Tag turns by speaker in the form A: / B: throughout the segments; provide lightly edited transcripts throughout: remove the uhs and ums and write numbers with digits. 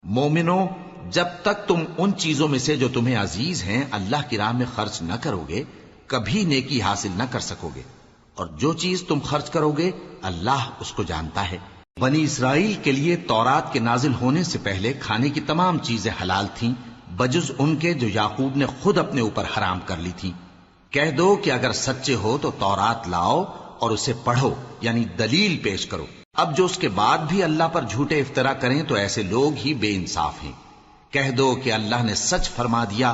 A: مومنو، جب تک تم ان چیزوں میں سے جو تمہیں عزیز ہیں اللہ کی راہ میں خرچ نہ کرو گے کبھی نیکی حاصل نہ کر سکو گے، اور جو چیز تم خرچ کرو گے اللہ اس کو جانتا ہے۔ بنی اسرائیل کے لیے تورات کے نازل ہونے سے پہلے کھانے کی تمام چیزیں حلال تھیں بجز ان کے جو یعقوب نے خود اپنے اوپر حرام کر لی تھی۔ کہہ دو کہ اگر سچے ہو تو تورات لاؤ اور اسے پڑھو، یعنی دلیل پیش کرو۔ اب جو اس کے بعد بھی اللہ پر جھوٹے افطرا کریں تو ایسے لوگ ہی بے انصاف ہیں۔ کہہ دو کہ اللہ نے سچ فرما دیا،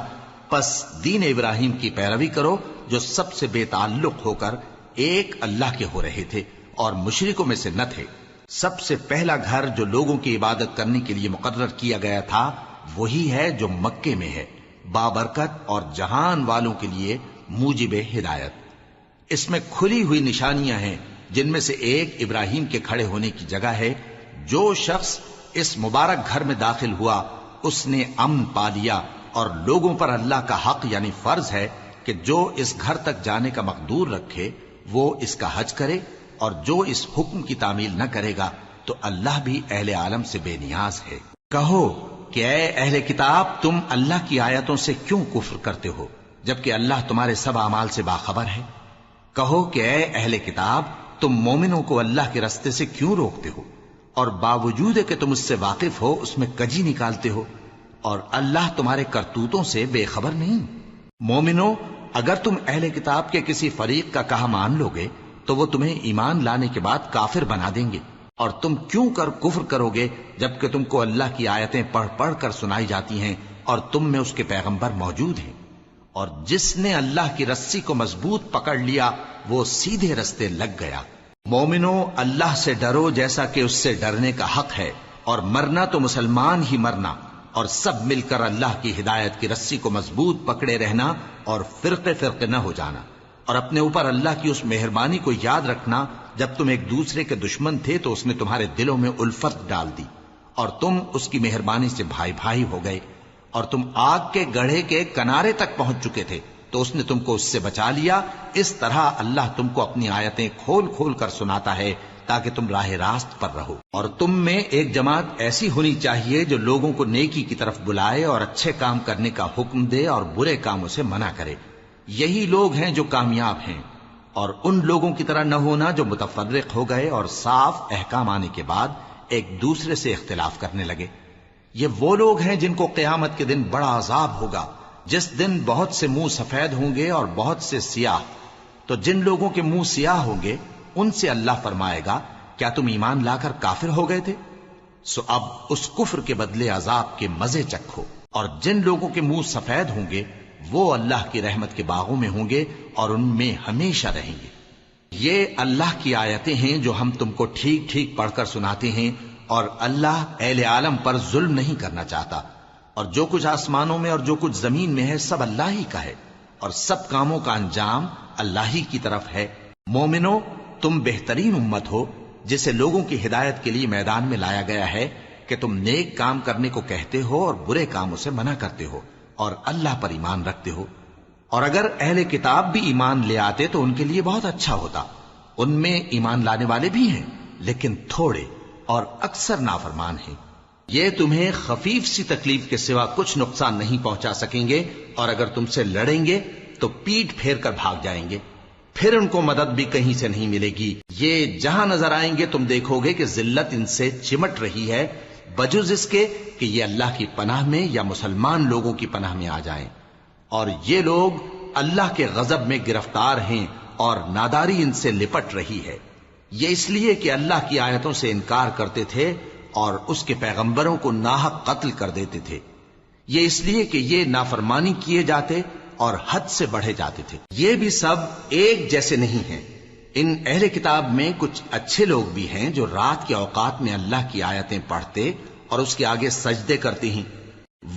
A: پس دین ابراہیم کی پیروی کرو جو سب سے بے تعلق ہو کر ایک اللہ کے ہو رہے تھے اور مشرکوں میں سے نہ تھے۔ سب سے پہلا گھر جو لوگوں کی عبادت کرنے کے لیے مقرر کیا گیا تھا وہی ہے جو مکے میں ہے، بابرکت اور جہان والوں کے لیے موجب ہدایت۔ اس میں کھلی ہوئی نشانیاں ہیں، جن میں سے ایک ابراہیم کے کھڑے ہونے کی جگہ ہے۔ جو شخص اس مبارک گھر میں داخل ہوا اس نے امن پا لیا، اور لوگوں پر اللہ کا حق یعنی فرض ہے کہ جو اس گھر تک جانے کا مقدور رکھے وہ اس کا حج کرے، اور جو اس حکم کی تعمیل نہ کرے گا تو اللہ بھی اہل عالم سے بے نیاز ہے۔ کہو کہ اے اہل کتاب، تم اللہ کی آیتوں سے کیوں کفر کرتے ہو جبکہ اللہ تمہارے سب اعمال سے باخبر ہے؟ کہو کہ اے اہل کتاب، تم مومنوں کو اللہ کے رستے سے کیوں روکتے ہو، اور باوجود کہ تم اس سے واقف ہو اس میں کجی نکالتے ہو، اور اللہ تمہارے کرتوتوں سے بے خبر نہیں؟ مومنو، اگر تم اہل کتاب کے کسی فریق کا کہا مان لو گے تو وہ تمہیں ایمان لانے کے بعد کافر بنا دیں گے، اور تم کیوں کر کفر کرو گے جبکہ تم کو اللہ کی آیتیں پڑھ پڑھ کر سنائی جاتی ہیں اور تم میں اس کے پیغمبر موجود ہیں۔ اور جس نے اللہ کی رسی کو مضبوط پکڑ لیا وہ سیدھے رستے لگ گیا۔ مومنو، اللہ سے ڈرو جیسا کہ اس سے ڈرنے کا حق ہے، اور مرنا تو مسلمان ہی مرنا، اور سب مل کر اللہ کی ہدایت کی رسی کو مضبوط پکڑے رہنا اور فرقے فرقے نہ ہو جانا، اور اپنے اوپر اللہ کی اس مہربانی کو یاد رکھنا جب تم ایک دوسرے کے دشمن تھے تو اس نے تمہارے دلوں میں الفت ڈال دی اور تم اس کی مہربانی سے بھائی بھائی ہو گئے، اور تم آگ کے گڑھے کے کنارے تک پہنچ چکے تھے تو اس نے تم کو اس سے بچا لیا۔ اس طرح اللہ تم کو اپنی آیتیں کھول کھول کر سناتا ہے تاکہ تم راہ راست پر رہو۔ اور تم میں ایک جماعت ایسی ہونی چاہیے جو لوگوں کو نیکی کی طرف بلائے اور اچھے کام کرنے کا حکم دے اور برے کاموں سے منع کرے۔ یہی لوگ ہیں جو کامیاب ہیں، اور ان لوگوں کی طرح نہ ہونا جو متفرق ہو گئے اور صاف احکام آنے کے بعد ایک دوسرے سے اختلاف کرنے لگے۔ یہ وہ لوگ ہیں جن کو قیامت کے دن بڑا عذاب ہوگا، جس دن بہت سے منہ سفید ہوں گے اور بہت سے سیاہ۔ تو جن لوگوں کے منہ سیاہ ہوں گے ان سے اللہ فرمائے گا، کیا تم ایمان لا کر کافر ہو گئے تھے؟ سو اب اس کفر کے بدلے عذاب کے مزے چکھو۔ اور جن لوگوں کے منہ سفید ہوں گے وہ اللہ کی رحمت کے باغوں میں ہوں گے اور ان میں ہمیشہ رہیں گے۔ یہ اللہ کی آیتیں ہیں جو ہم تم کو ٹھیک ٹھیک پڑھ کر سناتے ہیں، اور اللہ اہل عالم پر ظلم نہیں کرنا چاہتا، اور جو کچھ آسمانوں میں اور جو کچھ زمین میں ہے سب اللہ ہی کا ہے، اور سب کاموں کا انجام اللہ ہی کی طرف ہے۔ مومنو، تم بہترین امت ہو جسے لوگوں کی ہدایت کے لیے میدان میں لایا گیا ہے کہ تم نیک کام کرنے کو کہتے ہو اور برے کاموں سے منع کرتے ہو اور اللہ پر ایمان رکھتے ہو۔ اور اگر اہل کتاب بھی ایمان لے آتے تو ان کے لیے بہت اچھا ہوتا، ان میں ایمان لانے والے بھی ہیں لیکن تھوڑے اور اکثر نافرمان ہیں۔ یہ تمہیں خفیف سی تکلیف کے سوا کچھ نقصان نہیں پہنچا سکیں گے، اور اگر تم سے لڑیں گے تو پیٹ پھیر کر بھاگ جائیں گے، پھر ان کو مدد بھی کہیں سے نہیں ملے گی۔ یہ جہاں نظر آئیں گے تم دیکھو گے کہ ذلت ان سے چمٹ رہی ہے، بجز اس کے کہ یہ اللہ کی پناہ میں یا مسلمان لوگوں کی پناہ میں آ جائیں۔ اور یہ لوگ اللہ کے غضب میں گرفتار ہیں اور ناداری ان سے لپٹ رہی ہے۔ یہ اس لیے کہ اللہ کی آیتوں سے انکار کرتے تھے اور اس کے پیغمبروں کو ناحق قتل کر دیتے تھے۔ یہ اس لیے کہ یہ نافرمانی کیے جاتے اور حد سے بڑھے جاتے تھے۔ یہ بھی سب ایک جیسے نہیں ہیں۔ ان اہل کتاب میں کچھ اچھے لوگ بھی ہیں جو رات کے اوقات میں اللہ کی آیتیں پڑھتے اور اس کے آگے سجدے کرتے ہیں۔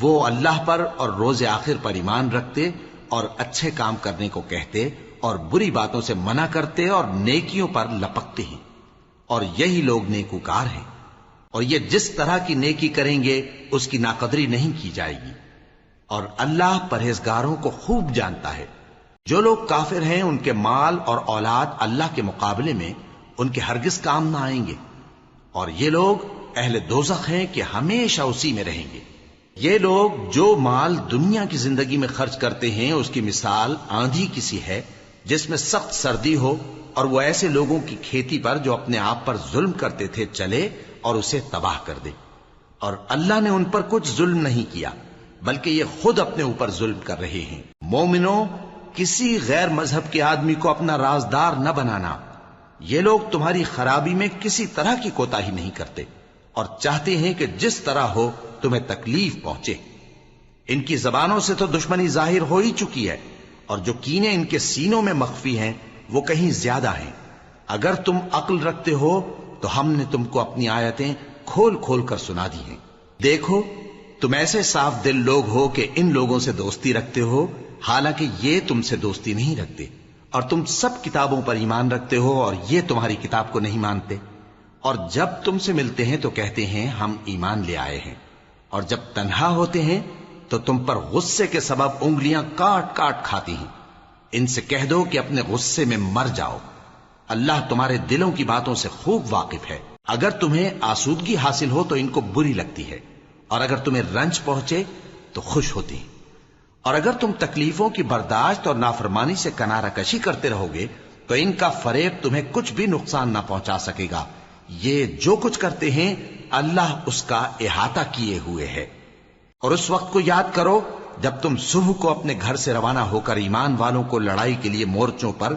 A: وہ اللہ پر اور روز آخر پر ایمان رکھتے اور اچھے کام کرنے کو کہتے اور بری باتوں سے منع کرتے اور نیکیوں پر لپکتے ہیں، اور یہی لوگ نیکوکار ہیں۔ اور یہ جس طرح کی نیکی کریں گے اس کی ناقدری نہیں کی جائے گی، اور اللہ پرہیزگاروں کو خوب جانتا ہے۔ جو لوگ کافر ہیں ان کے مال اور اولاد اللہ کے مقابلے میں ان کے ہرگز کام نہ آئیں گے، اور یہ لوگ اہل دوزخ ہیں کہ ہمیشہ اسی میں رہیں گے۔ یہ لوگ جو مال دنیا کی زندگی میں خرچ کرتے ہیں اس کی مثال آندھی کسی ہے جس میں سخت سردی ہو اور وہ ایسے لوگوں کی کھیتی پر جو اپنے آپ پر ظلم کرتے تھے چلے اور اسے تباہ کر دے۔ اور اللہ نے ان پر کچھ ظلم نہیں کیا بلکہ یہ خود اپنے اوپر ظلم کر رہے ہیں۔ مومنوں، کسی غیر مذہب کے آدمی کو اپنا رازدار نہ بنانا۔ یہ لوگ تمہاری خرابی میں کسی طرح کی کوتاہی نہیں کرتے اور چاہتے ہیں کہ جس طرح ہو تمہیں تکلیف پہنچے۔ ان کی زبانوں سے تو دشمنی ظاہر ہو ہی چکی ہے اور جو کینے ان کے سینوں میں مخفی ہیں وہ کہیں زیادہ ہیں۔ اگر تم عقل رکھتے ہو تو ہم نے تم کو اپنی آیتیں کھول کھول کر سنا دی ہیں۔ دیکھو، تم ایسے صاف دل لوگ ہو کہ ان لوگوں سے دوستی رکھتے ہو حالانکہ یہ تم سے دوستی نہیں رکھتے، اور تم سب کتابوں پر ایمان رکھتے ہو اور یہ تمہاری کتاب کو نہیں مانتے، اور جب تم سے ملتے ہیں تو کہتے ہیں ہم ایمان لے آئے ہیں، اور جب تنہا ہوتے ہیں تو تم پر غصے کے سبب انگلیاں کاٹ کاٹ کھاتی ہیں۔ ان سے کہہ دو کہ اپنے غصے میں مر جاؤ، اللہ تمہارے دلوں کی باتوں سے خوب واقف ہے۔ اگر تمہیں آسودگی حاصل ہو تو ان کو بری لگتی ہے، اور اگر تمہیں رنج پہنچے تو خوش ہوتی ہیں، اور اگر تم تکلیفوں کی برداشت اور نافرمانی سے کنارہ کشی کرتے رہو گے تو ان کا فریب تمہیں کچھ بھی نقصان نہ پہنچا سکے گا۔ یہ جو کچھ کرتے ہیں اللہ اس کا احاطہ کیے ہوئے ہے۔ اور اس وقت کو یاد کرو جب تم صبح کو اپنے گھر سے روانہ ہو کر ایمان والوں کو لڑائی کے لیے مورچوں پر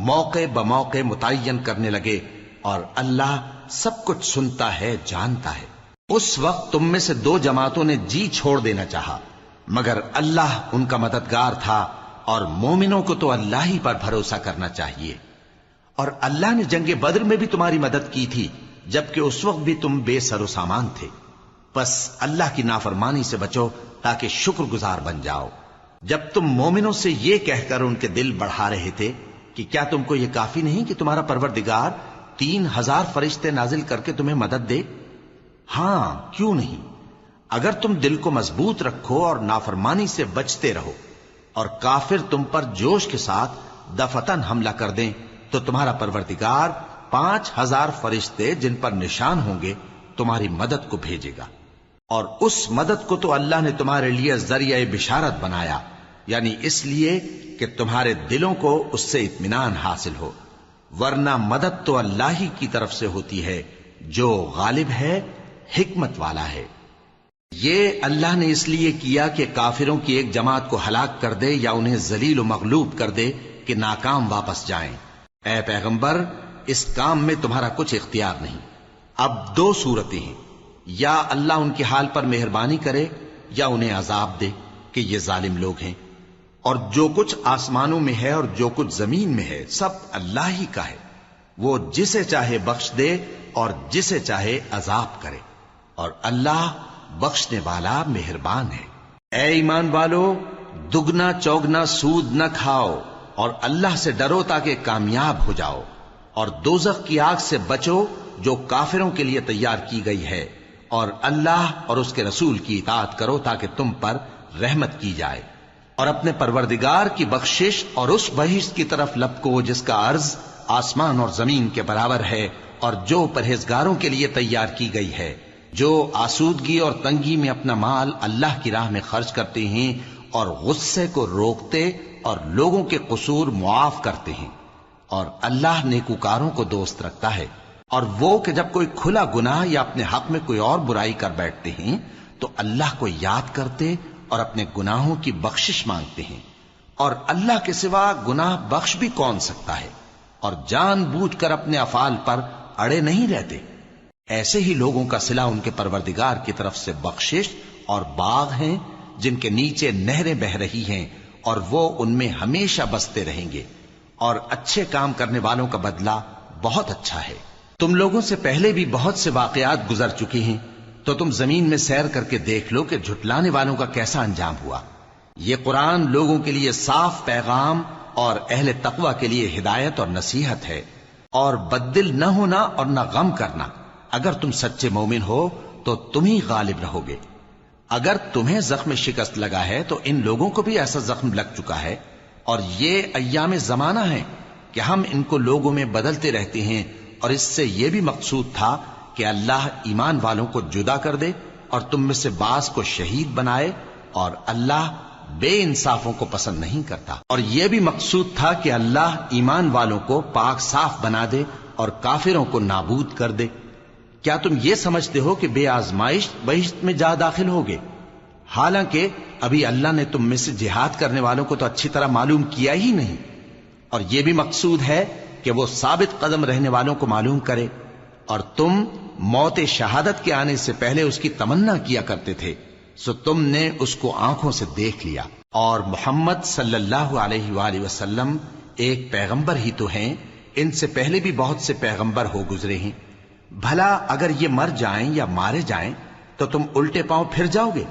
A: موقع بموقع متعین کرنے لگے، اور اللہ سب کچھ سنتا ہے، جانتا ہے۔ اس وقت تم میں سے دو جماعتوں نے جی چھوڑ دینا چاہا، مگر اللہ ان کا مددگار تھا، اور مومنوں کو تو اللہ ہی پر بھروسہ کرنا چاہیے۔ اور اللہ نے جنگ بدر میں بھی تمہاری مدد کی تھی جبکہ اس وقت بھی تم بے سر و سامان تھے۔ بس اللہ کی نافرمانی سے بچو تاکہ شکر گزار بن جاؤ۔ جب تم مومنوں سے یہ کہہ کر ان کے دل بڑھا رہے تھے کہ کیا تم کو یہ کافی نہیں کہ تمہارا پروردگار 3000 فرشتے نازل کر کے تمہیں مدد دے؟ ہاں، کیوں نہیں؟ اگر تم دل کو مضبوط رکھو اور نافرمانی سے بچتے رہو اور کافر تم پر جوش کے ساتھ دفتن حملہ کر دیں تو تمہارا پروردگار 5000 فرشتے جن پر نشان ہوں گے تمہاری مدد کو بھیجے گا، اور اس مدد کو تو اللہ نے تمہارے لیے ذریعہ بشارت بنایا، یعنی اس لیے کہ تمہارے دلوں کو اس سے اطمینان حاصل ہو، ورنہ مدد تو اللہ ہی کی طرف سے ہوتی ہے جو غالب ہے، حکمت والا ہے۔ یہ اللہ نے اس لیے کیا کہ کافروں کی ایک جماعت کو ہلاک کر دے یا انہیں ذلیل و مغلوب کر دے کہ ناکام واپس جائیں۔ اے پیغمبر، اس کام میں تمہارا کچھ اختیار نہیں۔ اب دو صورتیں ہیں، یا اللہ ان کے حال پر مہربانی کرے یا انہیں عذاب دے کہ یہ ظالم لوگ ہیں، اور جو کچھ آسمانوں میں ہے اور جو کچھ زمین میں ہے سب اللہ ہی کا ہے، وہ جسے چاہے بخش دے اور جسے چاہے عذاب کرے، اور اللہ بخشنے والا مہربان ہے۔ اے ایمان والو، دگنا چوگنا سود نہ کھاؤ اور اللہ سے ڈرو تاکہ کامیاب ہو جاؤ، اور دوزخ کی آگ سے بچو جو کافروں کے لیے تیار کی گئی ہے، اور اللہ اور اس کے رسول کی اطاعت کرو تاکہ تم پر رحمت کی جائے، اور اپنے پروردگار کی بخشش اور اس بہشت کی طرف لپکو جس کا عرض آسمان اور زمین کے برابر ہے، اور جو پرہیزگاروں کے لیے تیار کی گئی ہے، جو آسودگی اور تنگی میں اپنا مال اللہ کی راہ میں خرچ کرتے ہیں اور غصے کو روکتے اور لوگوں کے قصور معاف کرتے ہیں، اور اللہ نیکوکاروں کو دوست رکھتا ہے۔ اور وہ کہ جب کوئی کھلا گناہ یا اپنے حق میں کوئی اور برائی کر بیٹھتے ہیں تو اللہ کو یاد کرتے اور اپنے گناہوں کی بخشش مانگتے ہیں، اور اللہ کے سوا گناہ بخش بھی کون سکتا ہے، اور جان بوجھ کر اپنے افعال پر اڑے نہیں رہتے۔ ایسے ہی لوگوں کا صلہ ان کے پروردگار کی طرف سے بخشش اور باغ ہیں جن کے نیچے نہریں بہ رہی ہیں، اور وہ ان میں ہمیشہ بستے رہیں گے، اور اچھے کام کرنے والوں کا بدلہ بہت اچھا ہے۔ تم لوگوں سے پہلے بھی بہت سے واقعات گزر چکے ہیں، تو تم زمین میں سیر کر کے دیکھ لو کہ جھٹلانے والوں کا کیسا انجام ہوا۔ یہ قرآن لوگوں کے لیے صاف پیغام اور اہل تقوی کے لیے ہدایت اور نصیحت ہے، اور بددل نہ ہونا اور نہ غم کرنا۔ اگر تم سچے مومن ہو تو تم ہی غالب رہو گے۔ اگر تمہیں زخم شکست لگا ہے تو ان لوگوں کو بھی ایسا زخم لگ چکا ہے، اور یہ ایام زمانہ ہے کہ ہم ان کو لوگوں میں بدلتے رہتے ہیں، اور اس سے یہ بھی مقصود تھا کہ کہ اللہ ایمان والوں کو جدا کر دے اور تم میں سے بعض کو شہید بنائے، اور اللہ بے انصافوں کو پسند نہیں کرتا۔ اور یہ بھی مقصود تھا کہ اللہ ایمان والوں کو پاک صاف بنا دے اور کافروں کو نابود کر دے۔ کیا تم یہ سمجھتے ہو کہ بے آزمائش بہشت میں جا داخل ہوگے؟ حالانکہ ابھی اللہ نے تم میں سے جہاد کرنے والوں کو تو اچھی طرح معلوم کیا ہی نہیں۔ اور یہ بھی مقصود ہے کہ وہ ثابت قدم رہنے والوں کو معلوم کرے، اور تم موت شہادت کے آنے سے پہلے اس کی تمنا کیا کرتے تھے، سو تم نے اس کو آنکھوں سے دیکھ لیا۔ اور محمد صلی اللہ علیہ وآلہ وسلم ایک پیغمبر ہی تو ہیں، ان سے پہلے بھی بہت سے پیغمبر ہو گزرے ہیں۔ بھلا اگر یہ مر جائیں یا مارے جائیں تو تم الٹے پاؤں پھر جاؤ گے؟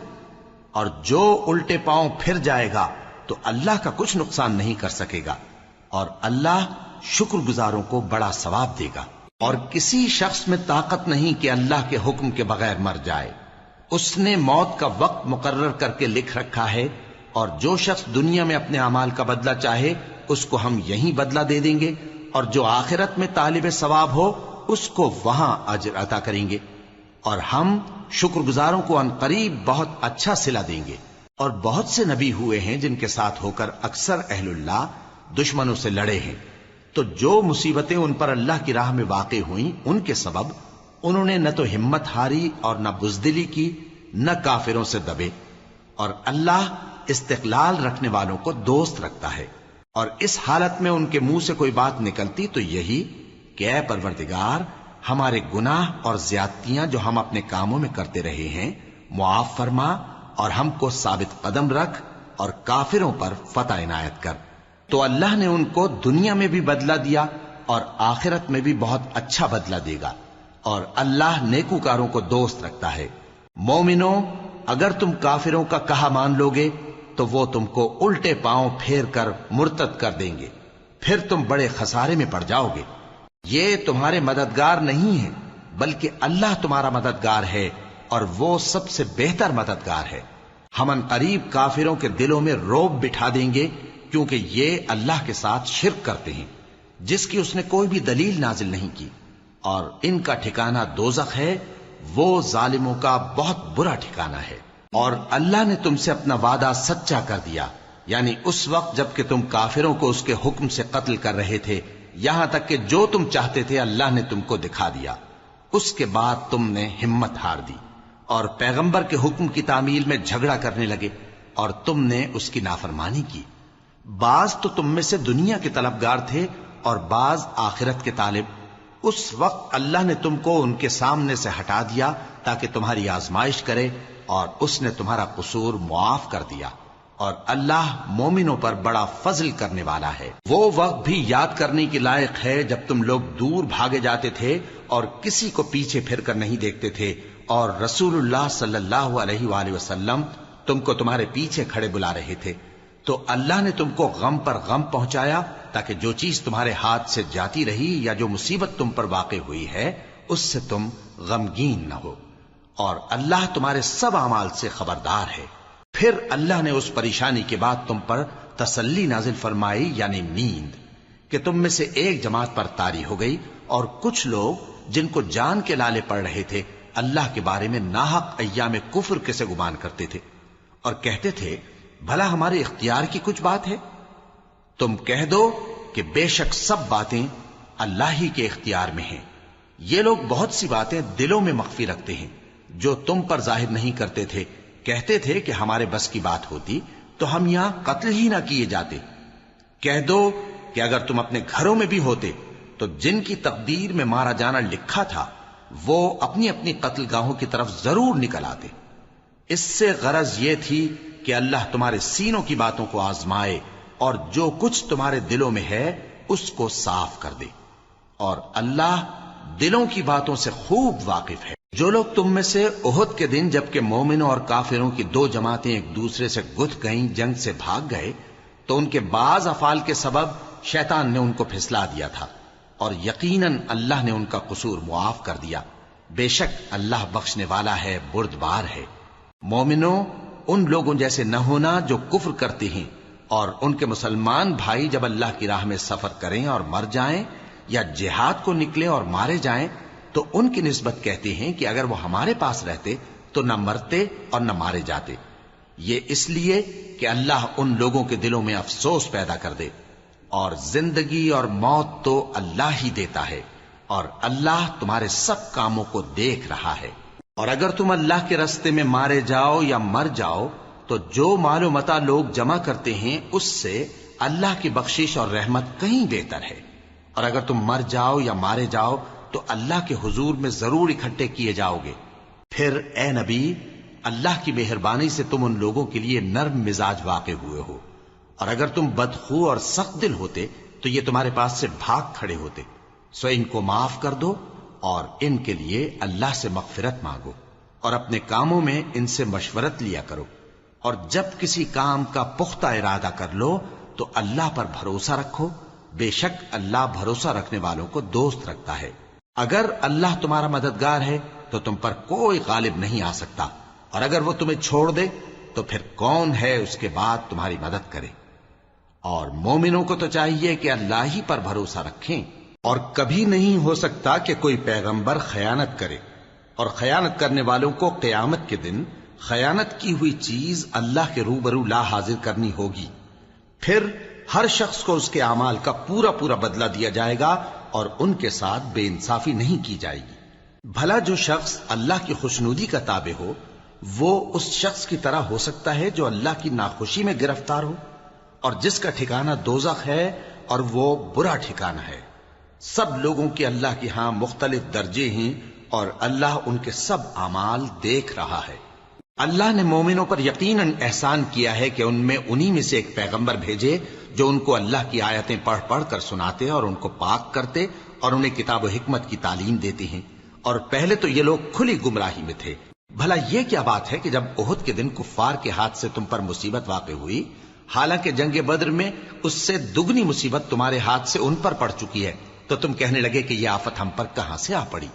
A: اور جو الٹے پاؤں پھر جائے گا تو اللہ کا کچھ نقصان نہیں کر سکے گا، اور اللہ شکر گزاروں کو بڑا ثواب دے گا۔ اور کسی شخص میں طاقت نہیں کہ اللہ کے حکم کے بغیر مر جائے، اس نے موت کا وقت مقرر کر کے لکھ رکھا ہے، اور جو شخص دنیا میں اپنے اعمال کا بدلہ چاہے اس کو ہم یہیں بدلہ دے دیں گے، اور جو آخرت میں طالب ثواب ہو اس کو وہاں اجر عطا کریں گے، اور ہم شکر گزاروں کو عنقریب بہت اچھا صلہ دیں گے۔ اور بہت سے نبی ہوئے ہیں جن کے ساتھ ہو کر اکثر اہل اللہ دشمنوں سے لڑے ہیں، تو جو مصیبتیں ان پر اللہ کی راہ میں واقع ہوئیں ان کے سبب انہوں نے نہ تو ہمت ہاری اور نہ بزدلی کی، نہ کافروں سے دبے۔ اور اللہ استقلال رکھنے والوں کو دوست رکھتا ہے، اور اس حالت میں ان کے منہ سے کوئی بات نکلتی تو یہی کہ اے پروردگار، ہمارے گناہ اور زیادتیاں جو ہم اپنے کاموں میں کرتے رہے ہیں معاف فرما، اور ہم کو ثابت قدم رکھ، اور کافروں پر فتح عنایت کر۔ تو اللہ نے ان کو دنیا میں بھی بدلہ دیا اور آخرت میں بھی بہت اچھا بدلہ دے گا، اور اللہ نیکوکاروں کو دوست رکھتا ہے۔ مومنو، اگر تم کافروں کا کہا مان لوگے تو وہ تم کو الٹے پاؤں پھیر کر مرتد کر دیں گے، پھر تم بڑے خسارے میں پڑ جاؤ گے۔ یہ تمہارے مددگار نہیں ہیں بلکہ اللہ تمہارا مددگار ہے، اور وہ سب سے بہتر مددگار ہے۔ ہم ان قریب کافروں کے دلوں میں رعب بٹھا دیں گے، کیونکہ یہ اللہ کے ساتھ شرک کرتے ہیں جس کی اس نے کوئی بھی دلیل نازل نہیں کی، اور ان کا ٹھکانہ دوزخ ہے، وہ ظالموں کا بہت برا ٹھکانہ ہے۔ اور اللہ نے تم سے اپنا وعدہ سچا کر دیا، یعنی اس وقت جب کہ تم کافروں کو اس کے حکم سے قتل کر رہے تھے، یہاں تک کہ جو تم چاہتے تھے اللہ نے تم کو دکھا دیا۔ اس کے بعد تم نے ہمت ہار دی اور پیغمبر کے حکم کی تعمیل میں جھگڑا کرنے لگے، اور تم نے اس کی نافرمانی کی۔ بعض تو تم میں سے دنیا کے طلبگار تھے اور بعض آخرت کے طالب۔ اس وقت اللہ نے تم کو ان کے سامنے سے ہٹا دیا تاکہ تمہاری آزمائش کرے، اور اس نے تمہارا قصور معاف کر دیا، اور اللہ مومنوں پر بڑا فضل کرنے والا ہے۔ وہ وقت بھی یاد کرنے کے لائق ہے جب تم لوگ دور بھاگے جاتے تھے اور کسی کو پیچھے پھر کر نہیں دیکھتے تھے، اور رسول اللہ صلی اللہ علیہ وآلہ وسلم تم کو تمہارے پیچھے کھڑے بلا رہے تھے، تو اللہ نے تم کو غم پر غم پہنچایا تاکہ جو چیز تمہارے ہاتھ سے جاتی رہی یا جو مصیبت تم پر واقع ہوئی ہے اس سے تم غمگین نہ ہو، اور اللہ تمہارے سب اعمال سے خبردار ہے۔ پھر اللہ نے اس پریشانی کے بعد تم پر تسلی نازل فرمائی، یعنی نیند، کہ تم میں سے ایک جماعت پر طاری ہو گئی، اور کچھ لوگ جن کو جان کے لالے پڑ رہے تھے اللہ کے بارے میں ناحق ایام کفر کے سے گمان کرتے تھے، اور کہتے تھے بھلا ہمارے اختیار کی کچھ بات ہے؟ تم کہہ دو کہ بے شک سب باتیں اللہ ہی کے اختیار میں ہیں۔ یہ لوگ بہت سی باتیں دلوں میں مخفی رکھتے ہیں جو تم پر ظاہر نہیں کرتے تھے۔ کہتے تھے کہ ہمارے بس کی بات ہوتی تو ہم یہاں قتل ہی نہ کیے جاتے۔ کہہ دو کہ اگر تم اپنے گھروں میں بھی ہوتے تو جن کی تقدیر میں مارا جانا لکھا تھا وہ اپنی اپنی قتل گاہوں کی طرف ضرور نکل آتے۔ اس سے غرض یہ تھی کہ اللہ تمہارے سینوں کی باتوں کو آزمائے اور جو کچھ تمہارے دلوں میں ہے اس کو صاف کر دے، اور اللہ دلوں کی باتوں سے خوب واقف ہے۔ جو لوگ تم میں سے احد کے دن جبکہ مومنوں اور کافروں کی دو جماعتیں ایک دوسرے سے گتھ گئیں جنگ سے بھاگ گئے تو ان کے بعض افعال کے سبب شیطان نے ان کو پھسلا دیا تھا، اور یقیناً اللہ نے ان کا قصور معاف کر دیا۔ بے شک اللہ بخشنے والا ہے، بردبار ہے۔ مومنوں، ان لوگوں جیسے نہ ہونا جو کفر کرتے ہیں، اور ان کے مسلمان بھائی جب اللہ کی راہ میں سفر کریں اور مر جائیں یا جہاد کو نکلے اور مارے جائیں تو ان کی نسبت کہتے ہیں کہ اگر وہ ہمارے پاس رہتے تو نہ مرتے اور نہ مارے جاتے، یہ اس لیے کہ اللہ ان لوگوں کے دلوں میں افسوس پیدا کر دے، اور زندگی اور موت تو اللہ ہی دیتا ہے، اور اللہ تمہارے سب کاموں کو دیکھ رہا ہے۔ اور اگر تم اللہ کے راستے میں مارے جاؤ یا مر جاؤ تو جو مال و متاع لوگ جمع کرتے ہیں اس سے اللہ کی بخشش اور رحمت کہیں بہتر ہے، اور اگر تم مر جاؤ یا مارے جاؤ تو اللہ کے حضور میں ضرور اکٹھے کیے جاؤ گے۔ پھر اے نبی، اللہ کی مہربانی سے تم ان لوگوں کے لیے نرم مزاج واقع ہوئے ہو، اور اگر تم بدخو اور سخت دل ہوتے تو یہ تمہارے پاس سے بھاگ کھڑے ہوتے، سو ان کو معاف کر دو اور ان کے لیے اللہ سے مغفرت مانگو، اور اپنے کاموں میں ان سے مشورت لیا کرو، اور جب کسی کام کا پختہ ارادہ کر لو تو اللہ پر بھروسہ رکھو، بے شک اللہ بھروسہ رکھنے والوں کو دوست رکھتا ہے۔ اگر اللہ تمہارا مددگار ہے تو تم پر کوئی غالب نہیں آ سکتا، اور اگر وہ تمہیں چھوڑ دے تو پھر کون ہے اس کے بعد تمہاری مدد کرے۔ اور مومنوں کو تو چاہیے کہ اللہ ہی پر بھروسہ رکھیں، اور کبھی نہیں ہو سکتا کہ کوئی پیغمبر خیانت کرے، اور خیانت کرنے والوں کو قیامت کے دن خیانت کی ہوئی چیز اللہ کے روبرو لا حاضر کرنی ہوگی، پھر ہر شخص کو اس کے اعمال کا پورا پورا بدلہ دیا جائے گا، اور ان کے ساتھ بے انصافی نہیں کی جائے گی۔ بھلا جو شخص اللہ کی خوشنودی کا تابع ہو وہ اس شخص کی طرح ہو سکتا ہے جو اللہ کی ناخوشی میں گرفتار ہو، اور جس کا ٹھکانہ دوزخ ہے اور وہ برا ٹھکانہ ہے۔ سب لوگوں کے اللہ کے ہاں مختلف درجے ہیں، اور اللہ ان کے سب اعمال دیکھ رہا ہے۔ اللہ نے مومنوں پر یقیناً احسان کیا ہے کہ ان میں انہی میں سے ایک پیغمبر بھیجے جو ان کو اللہ کی آیتیں پڑھ پڑھ کر سناتے اور ان کو پاک کرتے اور انہیں کتاب و حکمت کی تعلیم دیتے ہیں، اور پہلے تو یہ لوگ کھلی گمراہی میں تھے۔ بھلا یہ کیا بات ہے کہ جب احد کے دن کفار کے ہاتھ سے تم پر مصیبت واقع ہوئی، حالانکہ جنگ بدر میں اس سے دگنی مصیبت تمہارے ہاتھ سے ان پر پڑ چکی ہے، تو تم کہنے لگے کہ یہ آفت ہم پر کہاں سے آ پڑی؟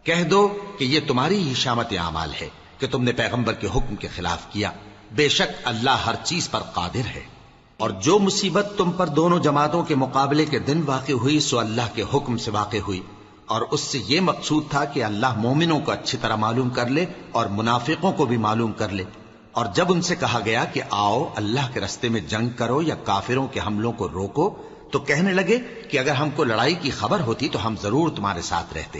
A: کہہ دو کہ یہ تمہاری ہی شامت اعمال ہے کہ تم نے پیغمبر کے حکم کے خلاف کیا، بے شک اللہ ہر چیز پر قادر ہے۔ اور جو مصیبت تم پر دونوں جماعتوں کے مقابلے کے دن واقع ہوئی سو اللہ کے حکم سے واقع ہوئی، اور اس سے یہ مقصود تھا کہ اللہ مومنوں کو اچھی طرح معلوم کر لے اور منافقوں کو بھی معلوم کر لے۔ اور جب ان سے کہا گیا کہ آؤ اللہ کے راستے میں جنگ کرو یا کافروں کے حملوں کو روکو، تو کہنے لگے کہ اگر ہم کو لڑائی کی خبر ہوتی تو ہم ضرور تمہارے ساتھ رہتے۔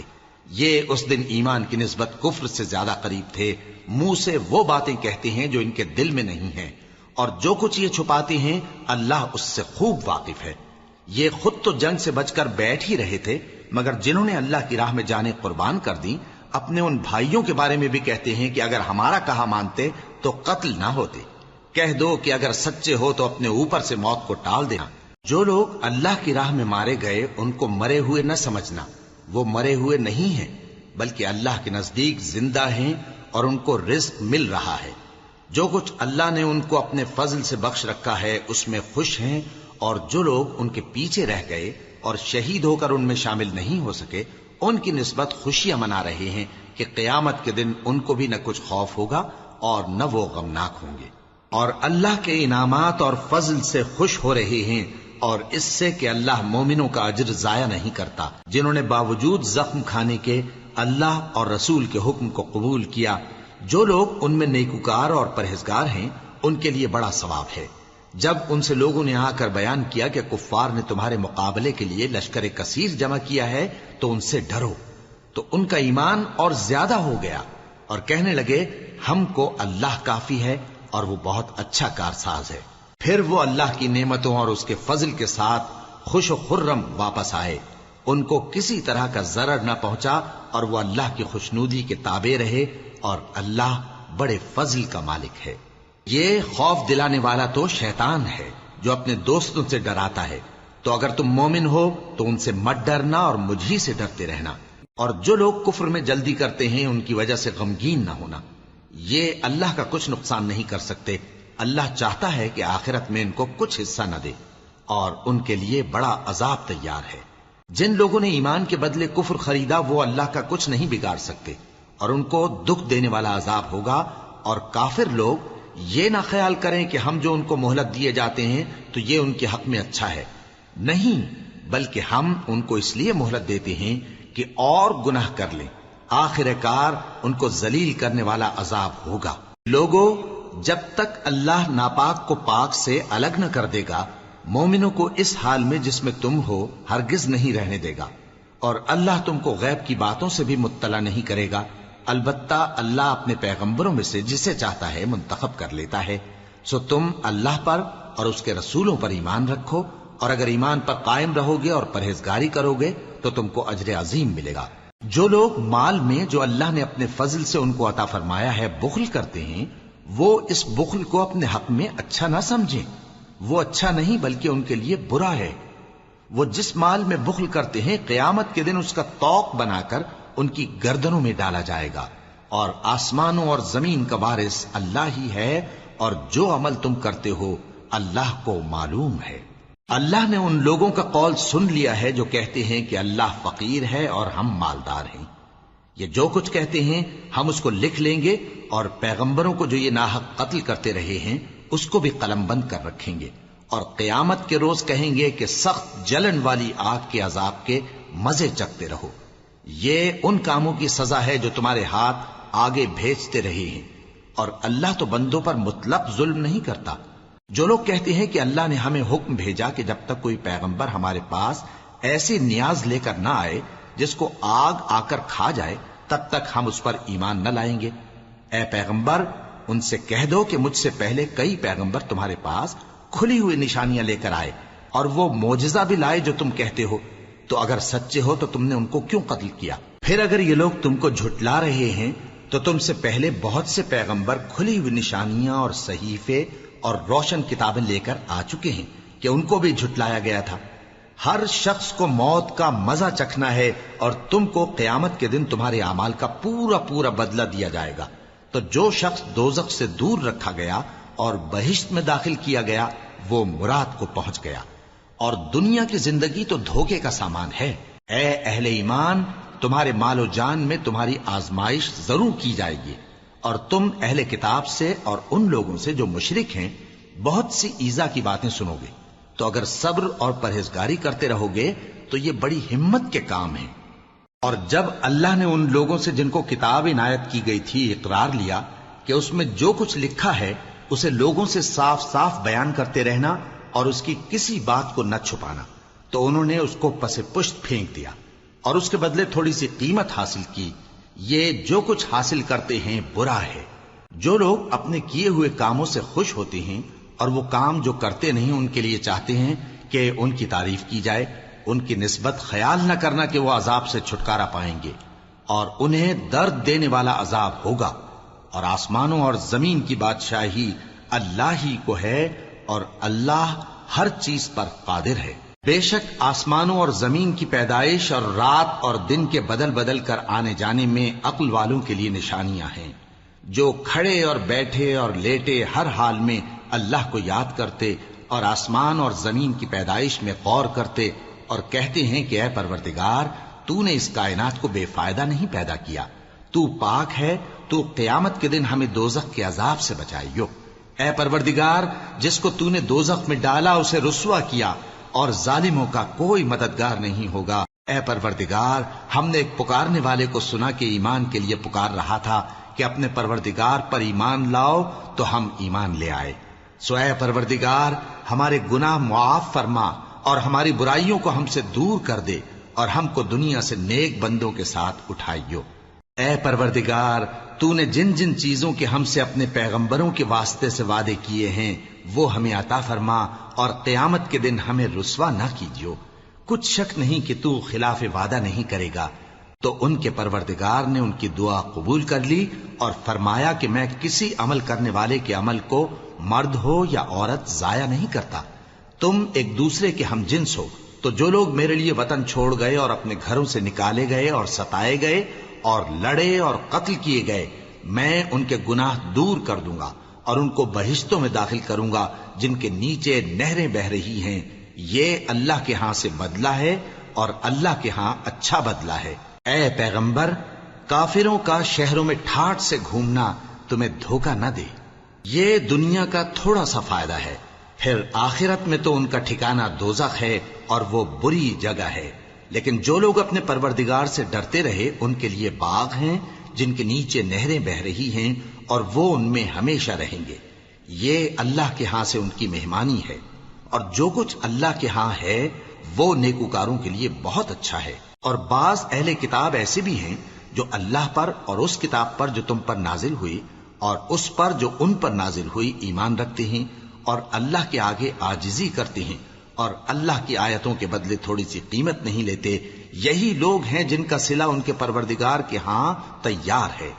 A: یہ اس دن ایمان کی نسبت کفر سے زیادہ قریب تھے، منہ سے وہ باتیں کہتے ہیں جو ان کے دل میں نہیں ہیں، اور جو کچھ یہ چھپاتے ہیں اللہ اس سے خوب واقف ہے۔ یہ خود تو جنگ سے بچ کر بیٹھ ہی رہے تھے، مگر جنہوں نے اللہ کی راہ میں جانیں قربان کر دیں اپنے ان بھائیوں کے بارے میں بھی کہتے ہیں کہ اگر ہمارا کہا مانتے تو قتل نہ ہوتے۔ کہہ دو کہ اگر سچے ہو تو اپنے اوپر سے موت کو ٹال دینا۔ جو لوگ اللہ کی راہ میں مارے گئے ان کو مرے ہوئے نہ سمجھنا، وہ مرے ہوئے نہیں ہیں بلکہ اللہ کے نزدیک زندہ ہیں اور ان کو رزق مل رہا ہے۔ جو کچھ اللہ نے ان کو اپنے فضل سے بخش رکھا ہے اس میں خوش ہیں، اور جو لوگ ان کے پیچھے رہ گئے اور شہید ہو کر ان میں شامل نہیں ہو سکے ان کی نسبت خوشیاں منا رہے ہیں کہ قیامت کے دن ان کو بھی نہ کچھ خوف ہوگا اور نہ وہ غمناک ہوں گے، اور اللہ کے انعامات اور فضل سے خوش ہو رہے ہیں، اور اس سے کہ اللہ مومنوں کا اجر ضائع نہیں کرتا جنہوں نے باوجود زخم کھانے کے اللہ اور رسول کے حکم کو قبول کیا۔ جو لوگ ان میں نیکوکار اور پرہیزگار ہیں ان کے لیے بڑا ثواب ہے۔ جب ان سے لوگوں نے آ کر بیان کیا کہ کفار نے تمہارے مقابلے کے لیے لشکر کثیر جمع کیا ہے تو ان سے ڈرو، تو ان کا ایمان اور زیادہ ہو گیا، اور کہنے لگے ہم کو اللہ کافی ہے اور وہ بہت اچھا کارساز ہے۔ پھر وہ اللہ کی نعمتوں اور اس کے فضل کے ساتھ خوش و خرم واپس آئے، ان کو کسی طرح کا ضرر نہ پہنچا، اور وہ اللہ کی خوشنودی کے تابع رہے، اور اللہ بڑے فضل کا مالک ہے۔ یہ خوف دلانے والا تو شیطان ہے جو اپنے دوستوں سے ڈراتا ہے، تو اگر تم مومن ہو تو ان سے مت ڈرنا اور مجھ ہی سے ڈرتے رہنا، اور جو لوگ کفر میں جلدی کرتے ہیں ان کی وجہ سے غمگین نہ ہونا، یہ اللہ کا کچھ نقصان نہیں کر سکتے۔ اللہ چاہتا ہے کہ آخرت میں ان کو کچھ حصہ نہ دے، اور ان کے لیے بڑا عذاب تیار ہے۔ جن لوگوں نے ایمان کے بدلے کفر خریدا وہ اللہ کا کچھ نہیں بگاڑ سکتے، اور ان کو دکھ دینے والا عذاب ہوگا۔ اور کافر لوگ یہ نہ خیال کریں کہ ہم جو ان کو مہلت دیے جاتے ہیں تو یہ ان کے حق میں اچھا ہے، نہیں، بلکہ ہم ان کو اس لیے مہلت دیتے ہیں کہ اور گناہ کر لیں، آخر کار ان کو ذلیل کرنے والا عذاب ہوگا۔ لوگوں، جب تک اللہ ناپاک کو پاک سے الگ نہ کر دے گا، مومنوں کو اس حال میں جس میں تم ہو ہرگز نہیں رہنے دے گا، اور اللہ تم کو غیب کی باتوں سے بھی مطلع نہیں کرے گا۔ البتہ اللہ اپنے پیغمبروں میں سے جسے چاہتا ہے منتخب کر لیتا ہے۔ سو تم اللہ پر اور اس کے رسولوں پر ایمان رکھو، اور اگر ایمان پر قائم رہو گے اور پرہیزگاری کرو گے تو تم کو اجر عظیم ملے گا۔ جو لوگ مال میں جو اللہ نے اپنے فضل سے ان کو عطا فرمایا ہے بخل کرتے ہیں، وہ اس بخل کو اپنے حق میں اچھا نہ سمجھیں، وہ اچھا نہیں بلکہ ان کے لیے برا ہے۔ وہ جس مال میں بخل کرتے ہیں قیامت کے دن اس کا طوق بنا کر ان کی گردنوں میں ڈالا جائے گا، اور آسمانوں اور زمین کا وارث اللہ ہی ہے، اور جو عمل تم کرتے ہو اللہ کو معلوم ہے۔ اللہ نے ان لوگوں کا قول سن لیا ہے جو کہتے ہیں کہ اللہ فقیر ہے اور ہم مالدار ہیں۔ یہ جو کچھ کہتے ہیں ہم اس کو لکھ لیں گے، اور پیغمبروں کو جو یہ ناحق قتل کرتے رہے ہیں اس کو بھی قلم بند کر رکھیں گے، اور قیامت کے روز کہیں گے کہ سخت جلن والی آگ کے عذاب کے مزے چکھتے رہو۔ یہ ان کاموں کی سزا ہے جو تمہارے ہاتھ آگے بھیجتے رہے ہیں، اور اللہ تو بندوں پر مطلق ظلم نہیں کرتا۔ جو لوگ کہتے ہیں کہ اللہ نے ہمیں حکم بھیجا کہ جب تک کوئی پیغمبر ہمارے پاس ایسی نیاز لے کر نہ آئے جس کو آگ آ کر کھا جائے تب تک ہم اس پر ایمان نہ لائیں گے، اے پیغمبر ان سے کہہ دو کہ مجھ سے پہلے کئی پیغمبر تمہارے پاس کھلی ہوئی نشانیاں لے کر آئے، اور وہ معجزہ بھی لائے جو تم کہتے ہو، تو اگر سچے ہو تو تم نے ان کو کیوں قتل کیا؟ پھر اگر یہ لوگ تم کو جھٹلا رہے ہیں تو تم سے پہلے بہت سے پیغمبر کھلی ہوئی نشانیاں اور صحیفے اور روشن کتابیں لے کر آ چکے ہیں کہ ان کو بھی جھٹلایا گیا تھا۔ ہر شخص کو موت کا مزہ چکھنا ہے، اور تم کو قیامت کے دن تمہارے اعمال کا پورا پورا بدلہ دیا جائے گا۔ تو جو شخص دوزخ سے دور رکھا گیا اور بہشت میں داخل کیا گیا وہ مراد کو پہنچ گیا، اور دنیا کی زندگی تو دھوکے کا سامان ہے۔ اے اہل ایمان، تمہارے مال و جان میں تمہاری آزمائش ضرور کی جائے گی، اور تم اہل کتاب سے اور ان لوگوں سے جو مشرک ہیں بہت سی ایذا کی باتیں سنو گے، تو اگر صبر اور پرہیزگاری کرتے رہو گے تو یہ بڑی ہمت کے کام ہیں۔ اور جب اللہ نے ان لوگوں سے جن کو کتاب عنایت کی گئی تھی اقرار لیا کہ اس میں جو کچھ لکھا ہے اسے لوگوں سے صاف صاف بیان کرتے رہنا اور اس کی کسی بات کو نہ چھپانا، تو انہوں نے اس کو پس پشت پھینک دیا اور اس کے بدلے تھوڑی سی قیمت حاصل کی۔ یہ جو کچھ حاصل کرتے ہیں برا ہے۔ جو لوگ اپنے کیے ہوئے کاموں سے خوش ہوتے ہیں اور وہ کام جو کرتے نہیں ان کے لیے چاہتے ہیں کہ ان کی تعریف کی جائے، ان کی نسبت خیال نہ کرنا کہ وہ عذاب سے چھٹکارا پائیں گے، اور انہیں درد دینے والا عذاب ہوگا۔ اور آسمانوں اور زمین کی بادشاہی اللہ ہی کو ہے، اور اللہ ہر چیز پر قادر ہے۔ بے شک آسمانوں اور زمین کی پیدائش اور رات اور دن کے بدل بدل کر آنے جانے میں عقل والوں کے لیے نشانیاں ہیں، جو کھڑے اور بیٹھے اور لیٹے ہر حال میں اللہ کو یاد کرتے اور آسمان اور زمین کی پیدائش میں غور کرتے اور کہتے ہیں کہ اے پروردگار، تو نے اس کائنات کو بے فائدہ نہیں پیدا کیا، تو پاک ہے، تو قیامت کے دن ہمیں دوزخ کے عذاب سے بچائیو۔ اے پروردگار، جس کو تو نے دوزخ میں ڈالا اسے رسوا کیا، اور ظالموں کا کوئی مددگار نہیں ہوگا۔ اے پروردگار، ہم نے ایک پکارنے والے کو سنا کہ ایمان کے لیے پکار رہا تھا کہ اپنے پروردگار پر ایمان لاؤ، تو ہم ایمان لے آئے۔ سو اے پروردگار، ہمارے گناہ معاف فرما اور ہماری برائیوں کو ہم سے دور کر دے، اور ہم کو دنیا سے نیک بندوں کے ساتھ اٹھائیو۔ اے پروردگار، تو نے جن جن چیزوں کے ہم سے اپنے پیغمبروں کے واسطے سے وعدے کیے ہیں وہ ہمیں عطا فرما، اور قیامت کے دن ہمیں رسوا نہ کیجیو۔ کچھ شک نہیں کہ تو خلاف وعدہ نہیں کرے گا۔ تو ان کے پروردگار نے ان کی دعا قبول کر لی اور فرمایا کہ میں کسی عمل کرنے والے کے عمل کو مرد ہو یا عورت ضائع نہیں کرتا۔ تم ایک دوسرے کے ہم جنس ہو، تو جو لوگ میرے لیے وطن چھوڑ گئے اور اپنے گھروں سے نکالے گئے اور ستائے گئے اور لڑے اور قتل کیے گئے، میں ان کے گناہ دور کر دوں گا اور ان کو بہشتوں میں داخل کروں گا جن کے نیچے نہریں بہ رہی ہیں۔ یہ اللہ کے ہاں سے بدلہ ہے، اور اللہ کے ہاں اچھا بدلہ ہے۔ اے پیغمبر، کافروں کا شہروں میں ٹھاٹھ سے گھومنا تمہیں دھوکہ نہ دے۔ یہ دنیا کا تھوڑا سا فائدہ ہے، پھر آخرت میں تو ان کا ٹھکانہ دوزخ ہے، اور وہ بری جگہ ہے۔ لیکن جو لوگ اپنے پروردگار سے ڈرتے رہے ان کے لیے باغ ہیں جن کے نیچے نہریں بہ رہی ہیں اور وہ ان میں ہمیشہ رہیں گے. یہ اللہ کے ہاں سے ان کی مہمانی ہے، اور جو کچھ اللہ کے ہاں ہے وہ نیکوکاروں کے لیے بہت اچھا ہے. اور بعض اہل کتاب ایسے بھی ہیں جو اللہ پر اور اس کتاب پر جو تم پر نازل ہوئی اور اس پر جو ان پر نازل ہوئی ایمان رکھتے ہیں اور اللہ کے آگے عاجزی کرتے ہیں اور اللہ کی آیتوں کے بدلے تھوڑی سی قیمت نہیں لیتے. یہی لوگ ہیں جن کا صلہ ان کے پروردگار کے ہاں تیار ہے،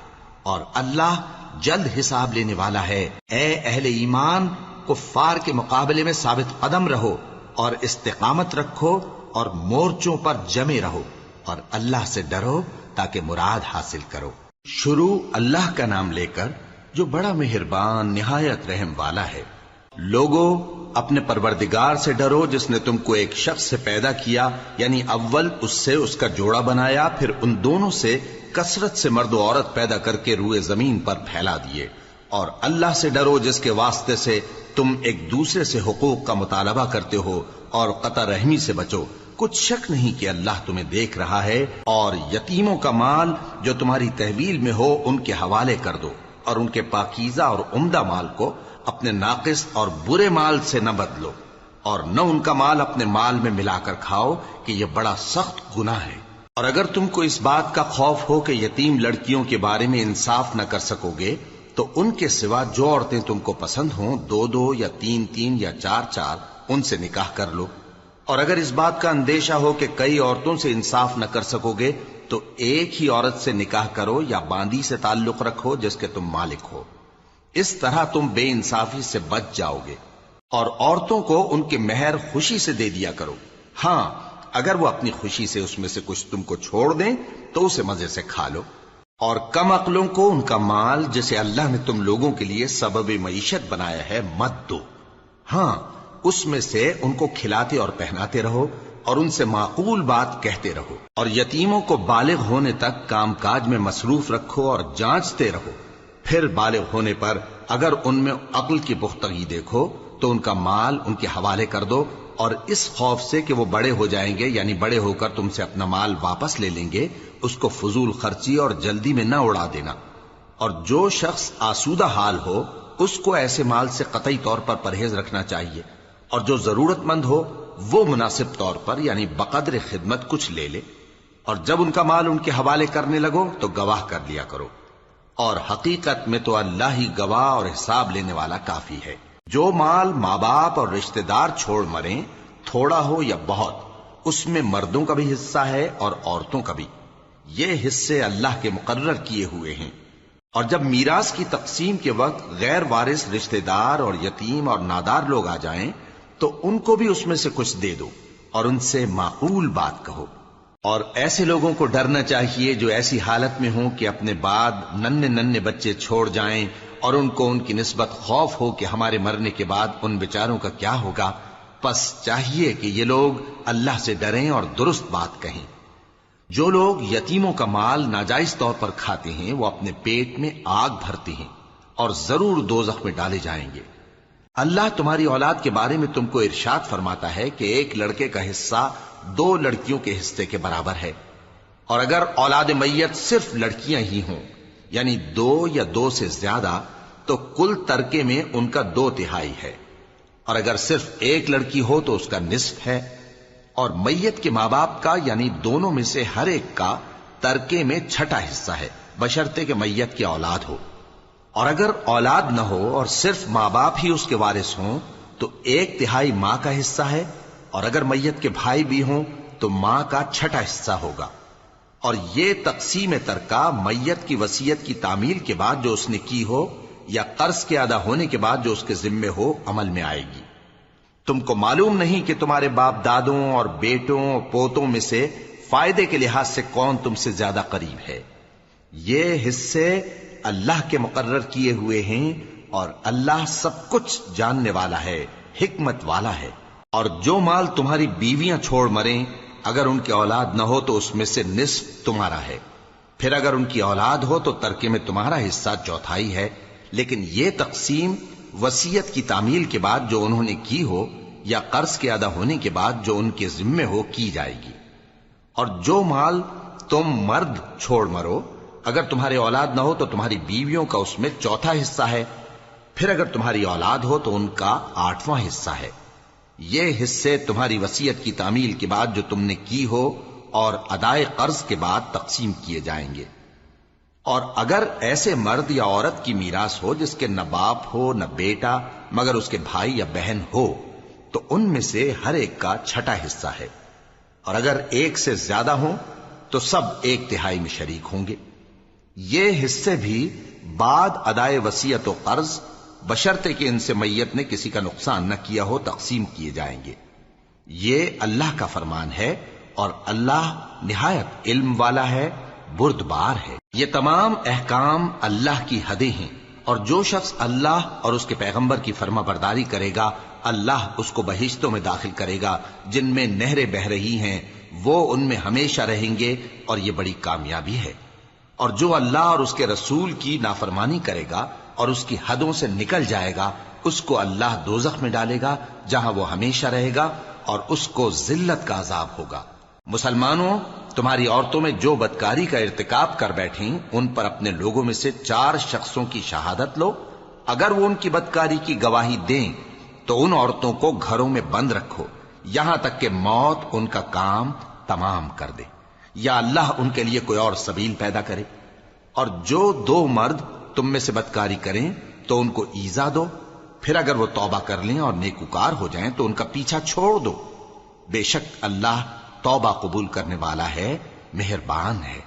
A: اور اللہ جلد حساب لینے والا ہے. اے اہل ایمان، کفار کے مقابلے میں ثابت قدم رہو اور استقامت رکھو اور مورچوں پر جمے رہو اور اللہ سے ڈرو تاکہ مراد حاصل کرو. شروع اللہ کا نام لے کر جو بڑا مہربان نہایت رحم والا ہے. لوگوں، اپنے پروردگار سے ڈرو جس نے تم کو ایک شخص سے پیدا کیا، یعنی اول اس سے اس کا جوڑا بنایا، پھر ان دونوں سے کثرت سے مرد و عورت پیدا کر کے روئے زمین پر پھیلا دیے. اور اللہ سے ڈرو جس کے واسطے سے تم ایک دوسرے سے حقوق کا مطالبہ کرتے ہو، اور قطع رحمی سے بچو. کچھ شک نہیں کہ اللہ تمہیں دیکھ رہا ہے. اور یتیموں کا مال جو تمہاری تحویل میں ہو ان کے حوالے کر دو، اور ان کے پاکیزہ اور عمدہ مال کو اپنے ناقص اور برے مال سے نہ بدلو، اور نہ ان کا مال اپنے مال میں ملا کر کھاؤ کہ یہ بڑا سخت گناہ ہے. اور اگر تم کو اس بات کا خوف ہو کہ یتیم لڑکیوں کے بارے میں انصاف نہ کر سکو گے تو ان کے سوا جو عورتیں تم کو پسند ہوں، 2 یا 3 یا 4 ان سے نکاح کر لو. اور اگر اس بات کا اندیشہ ہو کہ کئی عورتوں سے انصاف نہ کر سکو گے تو ایک ہی عورت سے نکاح کرو یا باندی سے تعلق رکھو جس کے تم مالک ہو. اس طرح تم بے انصافی سے بچ جاؤ گے. اور عورتوں کو ان کے مہر خوشی سے دے دیا کرو. ہاں، اگر وہ اپنی خوشی سے اس میں سے کچھ تم کو چھوڑ دیں تو اسے مزے سے کھا لو. اور کم عقلوں کو ان کا مال جسے اللہ نے تم لوگوں کے لیے سبب معیشت بنایا ہے مت دو. ہاں، اس میں سے ان کو کھلاتے اور پہناتے رہو اور ان سے معقول بات کہتے رہو. اور یتیموں کو بالغ ہونے تک کام کاج میں مصروف رکھو اور جانچتے رہو. پھر بالغ ہونے پر اگر ان میں عقل کی پختگی دیکھو تو ان کا مال ان کے حوالے کر دو، اور اس خوف سے کہ وہ بڑے ہو جائیں گے، یعنی بڑے ہو کر تم سے اپنا مال واپس لے لیں گے، اس کو فضول خرچی اور جلدی میں نہ اڑا دینا. اور جو شخص آسودہ حال ہو اس کو ایسے مال سے قطعی طور پر پرہیز رکھنا چاہیے، اور جو ضرورت مند ہو وہ مناسب طور پر یعنی بقدر خدمت کچھ لے لے. اور جب ان کا مال ان کے حوالے کرنے لگو تو گواہ کر لیا کرو، اور حقیقت میں تو اللہ ہی گواہ اور حساب لینے والا کافی ہے. جو مال ماں باپ اور رشتہ دار چھوڑ مریں، تھوڑا ہو یا بہت، اس میں مردوں کا بھی حصہ ہے اور عورتوں کا بھی. یہ حصے اللہ کے مقرر کیے ہوئے ہیں. اور جب میراث کی تقسیم کے وقت غیر وارث رشتہ دار اور یتیم اور نادار لوگ آ جائیں تو ان کو بھی اس میں سے کچھ دے دو اور ان سے معقول بات کہو. اور ایسے لوگوں کو ڈرنا چاہیے جو ایسی حالت میں ہوں کہ اپنے بعد ننھے بچے چھوڑ جائیں اور ان کو ان کی نسبت خوف ہو کہ ہمارے مرنے کے بعد ان بیچاروں کا کیا ہوگا. پس چاہیے کہ یہ لوگ اللہ سے ڈریں اور درست بات کہیں. جو لوگ یتیموں کا مال ناجائز طور پر کھاتے ہیں وہ اپنے پیٹ میں آگ بھرتے ہیں اور ضرور دوزخ میں ڈالے جائیں گے. اللہ تمہاری اولاد کے بارے میں تم کو ارشاد فرماتا ہے کہ ایک لڑکے کا حصہ 2 لڑکیوں کے حصے کے برابر ہے. اور اگر اولاد میت صرف لڑکیاں ہی ہوں یعنی 2 یا 2 سے زیادہ تو کل ترکے میں ان کا 2/3 ہے. اور اگر صرف ایک لڑکی ہو تو اس کا نصف ہے. اور میت کے ماں باپ کا یعنی دونوں میں سے ہر ایک کا ترکے میں 6واں حصہ ہے، بشرطے کہ میت کی اولاد ہو. اور اگر اولاد نہ ہو اور صرف ماں باپ ہی اس کے وارث ہوں تو 1/3 ماں کا حصہ ہے. اور اگر میت کے بھائی بھی ہوں تو ماں کا 6واں حصہ ہوگا. اور یہ تقسیم ترکہ میت کی وصیت کی تعمیل کے بعد جو اس نے کی ہو یا قرض کے ادا ہونے کے بعد جو اس کے ذمے ہو عمل میں آئے گی. تم کو معلوم نہیں کہ تمہارے باپ دادوں اور بیٹوں اور پوتوں میں سے فائدے کے لحاظ سے کون تم سے زیادہ قریب ہے. یہ حصے اللہ کے مقرر کیے ہوئے ہیں اور اللہ سب کچھ جاننے والا ہے، حکمت والا ہے. اور جو مال تمہاری بیویاں چھوڑ مریں اگر ان کی اولاد نہ ہو تو اس میں سے نصف تمہارا ہے. پھر اگر ان کی اولاد ہو تو ترکے میں تمہارا حصہ 1/4 ہے. لیکن یہ تقسیم وصیت کی تعمیل کے بعد جو انہوں نے کی ہو یا قرض کے ادا ہونے کے بعد جو ان کے ذمے ہو کی جائے گی. اور جو مال تم مرد چھوڑ مرو، اگر تمہاری اولاد نہ ہو تو تمہاری بیویوں کا اس میں چوتھا حصہ ہے، پھر اگر تمہاری اولاد ہو تو ان کا 8واں حصہ ہے۔ یہ حصے تمہاری وصیت کی تعمیل کے بعد جو تم نے کی ہو اور ادائے قرض کے بعد تقسیم کیے جائیں گے۔ اور اگر ایسے مرد یا عورت کی میراث ہو جس کے نہ باپ ہو نہ بیٹا مگر اس کے بھائی یا بہن ہو، تو ان میں سے ہر ایک کا 6واں حصہ ہے، اور اگر ایک سے زیادہ ہوں تو سب 1/3 میں شریک ہوں گے۔ یہ حصے بھی بعد ادائے وصیت و قرض بشرطے کہ ان سے میت نے کسی کا نقصان نہ کیا ہو تقسیم کیے جائیں گے۔ یہ اللہ کا فرمان ہے اور اللہ نہایت علم والا ہے، بردبار ہے۔ یہ تمام احکام اللہ کی حدیں ہیں، اور جو شخص اللہ اور اس کے پیغمبر کی فرما برداری کرے گا اللہ اس کو بہشتوں میں داخل کرے گا جن میں نہریں بہ رہی ہیں، وہ ان میں ہمیشہ رہیں گے، اور یہ بڑی کامیابی ہے۔ اور جو اللہ اور اس کے رسول کی نافرمانی کرے گا اور اس کی حدوں سے نکل جائے گا، اس کو اللہ دوزخ میں ڈالے گا جہاں وہ ہمیشہ رہے گا، اور اس کو ذلت کا عذاب ہوگا۔ مسلمانوں، تمہاری عورتوں میں جو بدکاری کا ارتکاب کر بیٹھیں ان پر اپنے لوگوں میں سے 4 شخصوں کی شہادت لو۔ اگر وہ ان کی بدکاری کی گواہی دیں تو ان عورتوں کو گھروں میں بند رکھو یہاں تک کہ موت ان کا کام تمام کر دے، یا اللہ ان کے لیے کوئی اور سبیل پیدا کرے۔ اور جو 2 مرد تم میں سے بدکاری کریں تو ان کو ایذا دو، پھر اگر وہ توبہ کر لیں اور نیکوکار ہو جائیں تو ان کا پیچھا چھوڑ دو۔ بے شک اللہ توبہ قبول کرنے والا ہے، مہربان ہے۔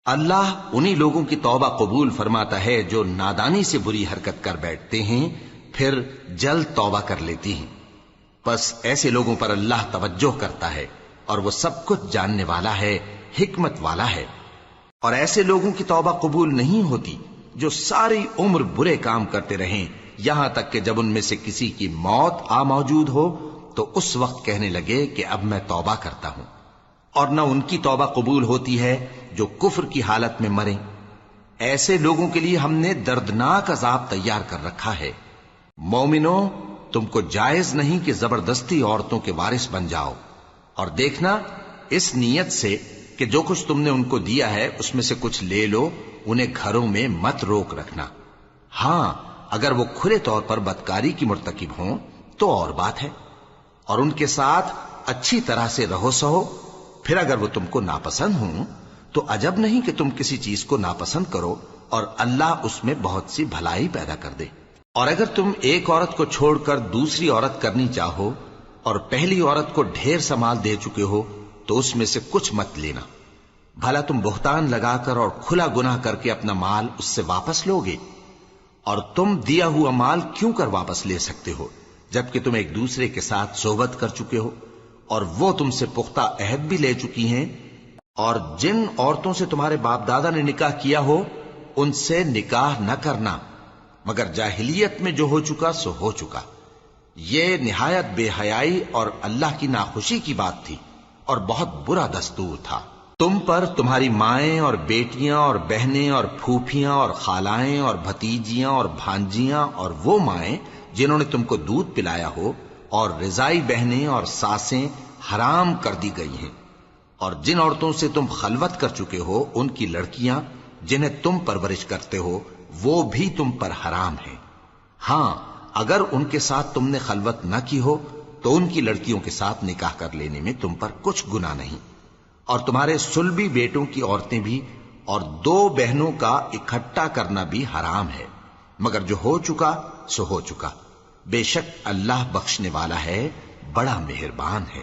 A: اللہ انہی لوگوں کی توبہ قبول فرماتا ہے جو نادانی سے بری حرکت کر بیٹھتے ہیں پھر جلد توبہ کر لیتی ہیں، بس ایسے لوگوں پر اللہ توجہ کرتا ہے اور وہ سب کچھ جاننے والا ہے، حکمت والا ہے۔ اور ایسے لوگوں کی توبہ قبول نہیں ہوتی جو ساری عمر برے کام کرتے رہیں یہاں تک کہ جب ان میں سے کسی کی موت آ موجود ہو تو اس وقت کہنے لگے کہ اب میں توبہ کرتا ہوں۔ اور نہ ان کی توبہ قبول ہوتی ہے جو کفر کی حالت میں مریں۔ ایسے لوگوں کے لیے ہم نے دردناک عذاب تیار کر رکھا ہے۔ مومنوں، تم کو جائز نہیں کہ زبردستی عورتوں کے وارث بن جاؤ، اور دیکھنا اس نیت سے کہ جو کچھ تم نے ان کو دیا ہے اس میں سے کچھ لے لو، انہیں گھروں میں مت روک رکھنا۔ ہاں، اگر وہ کھلے طور پر بدکاری کی مرتکب ہوں تو اور بات ہے، اور ان کے ساتھ اچھی طرح سے رہو سہو۔ پھر اگر وہ تم کو ناپسند ہوں تو عجب نہیں کہ تم کسی چیز کو ناپسند کرو، اور اللہ اس میں بہت سی بھلائی پیدا کر دے۔ اور اگر تم ایک عورت کو چھوڑ کر دوسری عورت کرنی چاہو اور پہلی عورت کو ڈھیر سا مال دے چکے ہو تو اس میں سے کچھ مت لینا، بھلا تم بہتان لگا کر اور کھلا گناہ کر کے اپنا مال اس سے واپس لوگے؟ اور تم دیا ہوا مال کیوں کر واپس لے سکتے ہو جبکہ تم ایک دوسرے کے ساتھ صحبت کر چکے ہو اور وہ تم سے پختہ عہد بھی لے چکی ہیں؟ اور جن عورتوں سے تمہارے باپ دادا نے نکاح کیا ہو ان سے نکاح نہ کرنا مگر جاہلیت میں جو ہو چکا سو ہو چکا۔ یہ نہایت بے حیائی اور اللہ کی ناخوشی کی بات تھی اور بہت برا دستور تھا۔ تم پر تمہاری مائیں اور بیٹیاں اور بہنیں اور پھوپھیاں اور خالائیں اور بھتیجیاں اور بھانجیاں اور وہ مائیں جنہوں نے تم کو دودھ پلایا ہو اور رضائی بہنیں اور ساسیں حرام کر دی گئی ہیں، اور جن عورتوں سے تم خلوت کر چکے ہو ان کی لڑکیاں جنہیں تم پرورش کرتے ہو وہ بھی تم پر حرام ہیں۔ ہاں، اگر ان کے ساتھ تم نے خلوت نہ کی ہو تو ان کی لڑکیوں کے ساتھ نکاح کر لینے میں تم پر کچھ گناہ نہیں۔ اور تمہارے صلبی بیٹوں کی عورتیں بھی اور 2 بہنوں کا اکٹھا کرنا بھی حرام ہے، مگر جو ہو چکا سو ہو چکا۔ بے شک اللہ بخشنے والا ہے، بڑا مہربان ہے۔